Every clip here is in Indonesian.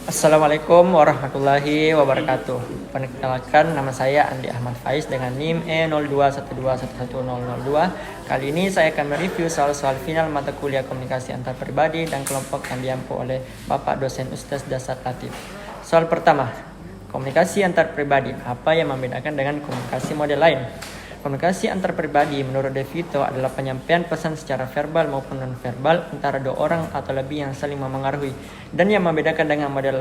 Assalamualaikum warahmatullahi wabarakatuh. Perkenalkan, nama saya Andi Ahmad Faiz dengan NIM E0212111002. Kali ini saya akan mereview soal-soal final mata kuliah komunikasi antar pribadi dan kelompok yang diampu oleh Bapak dosen Ustaz Dasar Latif. Soal pertama, komunikasi antar pribadi. Apa yang membedakan dengan komunikasi model lain? Komunikasi antar pribadi menurut De Vito adalah penyampaian pesan secara verbal maupun non-verbal antara dua orang atau lebih yang saling memengaruhi. Dan yang membedakan dengan model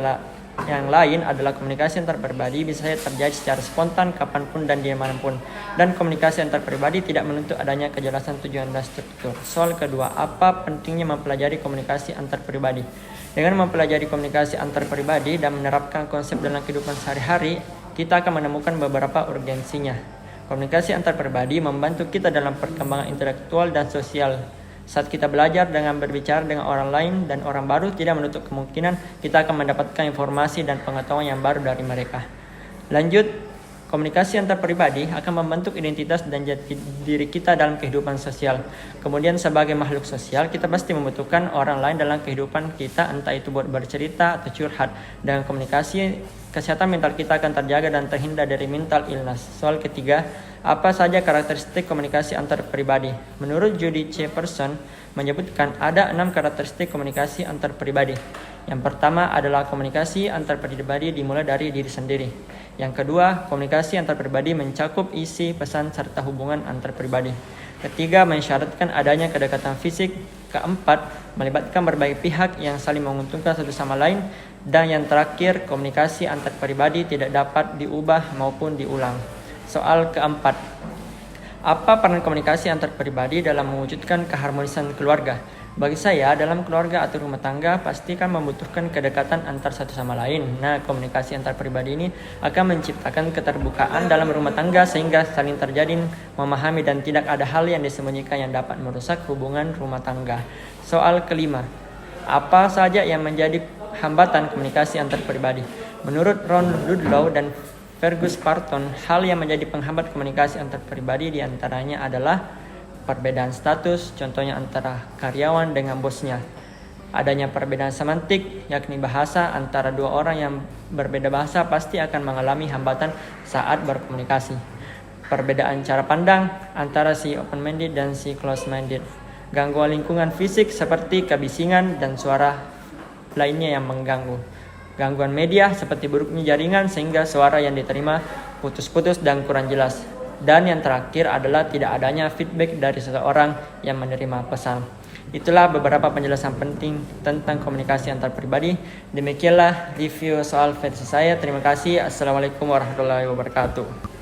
yang lain adalah komunikasi antar pribadi bisa terjadi secara spontan, kapanpun dan dimanapun. Dan komunikasi antar pribadi tidak menuntut adanya kejelasan tujuan dan struktur. Soal kedua, apa pentingnya mempelajari komunikasi antar pribadi? Dengan mempelajari komunikasi antar pribadi dan menerapkan konsep dalam kehidupan sehari-hari, kita akan menemukan beberapa urgensinya. Komunikasi antar pribadi membantu kita dalam perkembangan intelektual dan sosial. Saat kita belajar dengan berbicara dengan orang lain dan orang baru, tidak menutup kemungkinan kita akan mendapatkan informasi dan pengetahuan yang baru dari mereka. Lanjut, komunikasi antar pribadi akan membentuk identitas dan jati diri kita dalam kehidupan sosial. Kemudian sebagai makhluk sosial, kita pasti membutuhkan orang lain dalam kehidupan kita, entah itu buat bercerita atau curhat. Dengan komunikasi, kesehatan mental kita akan terjaga dan terhindar dari mental illness. Soal ketiga, apa saja karakteristik komunikasi antar pribadi? Menurut Judy C. Person menyebutkan ada 6 karakteristik komunikasi antar pribadi. Yang pertama adalah komunikasi antar pribadi dimulai dari diri sendiri. Yang kedua, komunikasi antar pribadi mencakup isi pesan serta hubungan antar pribadi. Ketiga, mensyaratkan adanya kedekatan fisik. Keempat, melibatkan berbagai pihak yang saling menguntungkan satu sama lain. Dan yang terakhir, komunikasi antar pribadi tidak dapat diubah maupun diulang. Soal keempat, apa peran komunikasi antar pribadi dalam mewujudkan keharmonisan keluarga? Bagi saya, dalam keluarga atau rumah tangga pasti kan membutuhkan kedekatan antar satu sama lain. Nah, komunikasi antar pribadi ini akan menciptakan keterbukaan dalam rumah tangga sehingga saling terjalin, memahami dan tidak ada hal yang disembunyikan yang dapat merusak hubungan rumah tangga. Soal kelima, apa saja yang menjadi hambatan komunikasi antar pribadi? Menurut Ron Ludlow dan Fergus Parton, hal yang menjadi penghambat komunikasi antar pribadi diantaranya adalah perbedaan status, contohnya antara karyawan dengan bosnya. Adanya perbedaan semantik, yakni bahasa antara dua orang yang berbeda bahasa pasti akan mengalami hambatan saat berkomunikasi. Perbedaan cara pandang antara si open-minded dan si close-minded. Gangguan lingkungan fisik seperti kebisingan dan suara lainnya yang mengganggu. Gangguan media seperti buruknya jaringan sehingga suara yang diterima putus-putus dan kurang jelas. Dan yang terakhir adalah tidak adanya feedback dari seseorang yang menerima pesan. Itulah beberapa penjelasan penting tentang komunikasi antar pribadi. Demikianlah review soal versi saya. Terima kasih. Assalamualaikum warahmatullahi wabarakatuh.